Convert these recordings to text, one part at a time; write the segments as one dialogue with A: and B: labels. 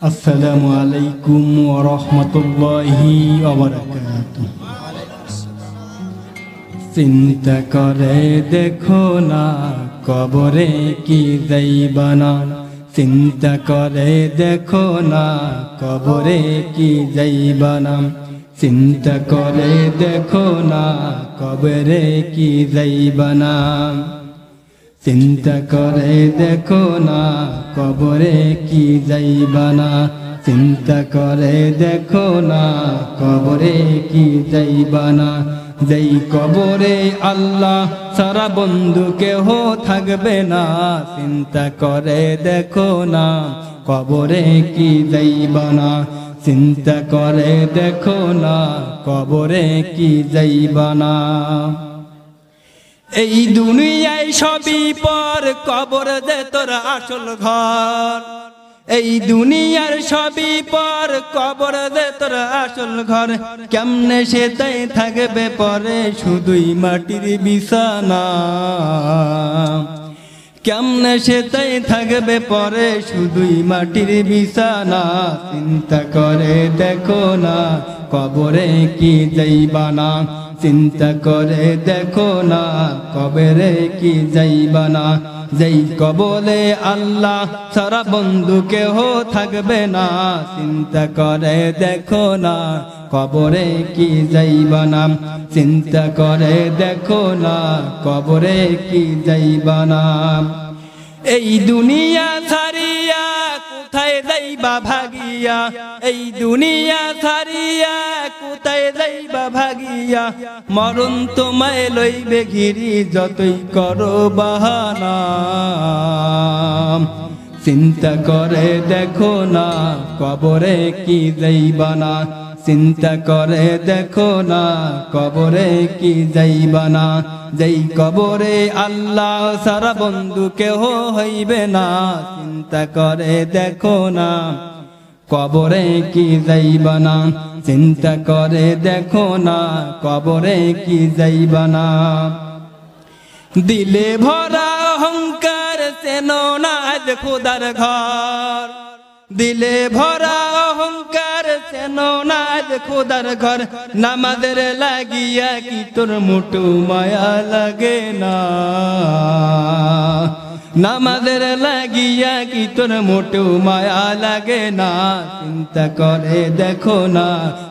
A: আসসালামু আলাইকুম ওয়া রাহমাতুল্লাহি ওয়া বারাকাতুহু। চিন্তা করে দেখো না কবরে কি যাইবানা, চিন্তা করে দেখো না কবরে কি যাইবানা, চিন্তা করে দেখো না কবরে কি যাইবানা, চিন্তা করে দেখো না কবরে কি যাইবানা, চিন্তা করে দেখো না কবরে কি যাইবানা। যেই কবরে আল্লাহ সারা বন্ধু কেহ থাকবে না, চিন্তা করে দেখো না কবরে কি যাইবানা, চিন্তা করে দেখো না কবরে কি যাইবানা। এই দুনিয়ায় সবই পর, কবর যে তোর আসল ঘর। এই দুনিয়ার সবই পর, কবর যে তোর আসল ঘর। কেমনে সে তাই থাকবে পরে শুধুই মাটির বিছানা, কেমনে সে তাই থাকবে পরে শুধুই মাটির বিছানা। চিন্তা করে দেখো না কবরে কি যাইবানা, চিন্তা করে দেখো না কবরে কি যাইবানা। যেই কবরে আল্লাহ সারা বন্ধু কেহ থাকবে না, চিন্তা করে দেখো না কবরে কি যাইবানা, চিন্তা করে দেখো না কবরে কি যাইবানা। এই দুনিয়া ছাড়িয়া কোথায় যাইবা ভাগিয়া, এই দুনিয়া ছাড়িয়া কোথায় যাইবা ভাগিয়া। মরণ তোমায় লইবে ঘিরি যতই করো বাহানা, চিন্তা করে দেখো না কবরে কি যাইবানা, চিন্তা করে দেখো না কবরে কি যাইবানা। যেই কবরে আল্লাহ সারা বন্ধু কেহ হইবে না, চিন্তা করে দেখো না কবরে কি যাইবানা, চিন্তা করে দেখো না কবরে কি যাইবানা। দিলে ভরা অহংকার চেনো না আজ খোদার ঘর, দিলে ভরা অহংকার চেনো না আজ খোদার ঘর। নামাজের লাগিয়া কি তোর মোটু মায়া লাগে না, নামাজের লাগিয়া কি তোর মোটু মায়া লাগে না। চিন্তা করে দেখো না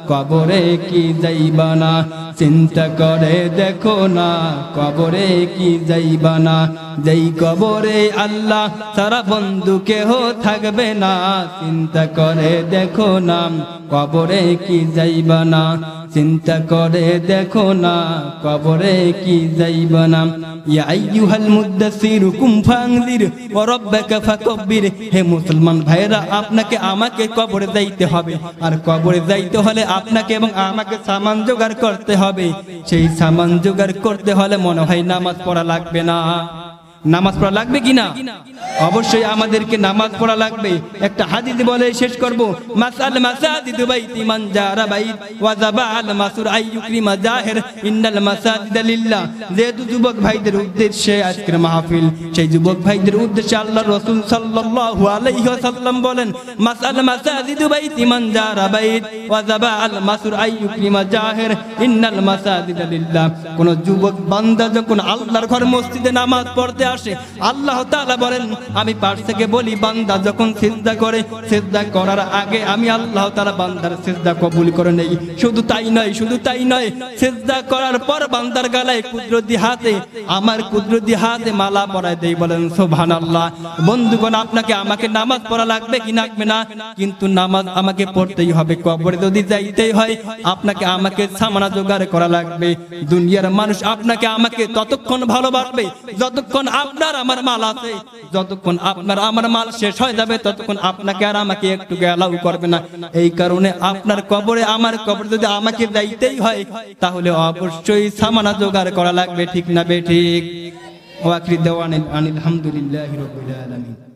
A: কবরে কি যাইবানা, চিন্তা করে দেখো না কবরে কি যাইবানা। যেই কবরে আল্লাহ সারা বন্ধু কেহ থাকবে না, চিন্তা করে দেখো না কবরে কি যাইবানা, চিন্তা করে দেখো না কবরে কি যাইবানা। ইয়া আইয়ুহাল মুদ্দাসসির কুম ফানজির ওয়া রাব্বাকা ফাকাব্বির। হে মুসলমান ভাইরা, আপনাকে আমাকে কবরে যাইতে হবে, আর কবরে যাইতে হলে আপনাকে এবং আমাকে সামান জোগাড় করতে হবে। সেই সামান জোগাড় করতে হলে মনে হয় নামাজ পড়া লাগবে না? নামাজ পড়া লাগবে কিনা? অবশ্যই আমাদেরকে নামাজ পড়া লাগবে। একটা হাদিস বলে শেষ করব, মাসাল মাসাজিদু বাইতি মান জারা বাইত ওয়া যাবাল মাসুর আইয়ুকরিমা জাহির ইন্নাল মাসাজিদা লিল্লাহ। যেহেতু যুবক ভাইদের উদ্দেশ্যে আজকের মাহফিল, সেই যুবক ভাইদের উদ্দেশ্যে আল্লাহর রাসূল সাল্লাল্লাহু আলাইহি ওয়াসাল্লাম বলেন, মাসাল মাসাজিদু বাইতি মান জারা বাইত ওয়া যাবাল মাসুর আইয়ুকরিমা জাহির ইন্নাল মাসাজিদা লিল্লাহ। কোন যুবক বান্দা যখন আল্লাহর ঘর মসজিদে নামাজ পড়তে আসে, আল্লাহ তাআলা বলেন, আমি পাশ থেকে বলি, বান্দা যখন সিজদা করে, সিজদা করার আগে আমি আল্লাহ তাআলা বান্দার সিজদা কবুল করে নেই। শুধু তাই নয়, শুধু তাই নয়, সিজদা করার পর বান্দার গলায় কুদরতি হাতে, আমার কুদরতি হাতে মালা পরায় দেই। বলেন সুবহানাল্লাহ। বন্ধুগণ, আপনাকে আমাকে নামাজ পড়া লাগবে কি লাগবে না? কিন্তু নামাজ আমাকে পড়তেই হবে। কবরে যদি যাইতেই হয় আপনাকে আমাকে সামানা জোগাড় করা লাগবে। দুনিয়ার মানুষ আপনাকে আমাকে ততক্ষণ ভালোবাসবে যতক্ষণ আপনার আমার মাল আছে, যতক্ষণ আপনার আমার মাল শেষ হয়ে যাবে ততক্ষণ আপনাকে আর আমাকে একটু অ্যালাউ করবে না। এই কারণে আপনার কবরে আমার কবরে যদি আমাকে যাইতেই হয় তাহলে অবশ্যই সামানা জোগাড় করা লাগবে, ঠিক না বেঠিক? ওয়া আখিরু দাওয়ানা আনিল হামদুলিল্লাহি রাব্বিল আলামিন।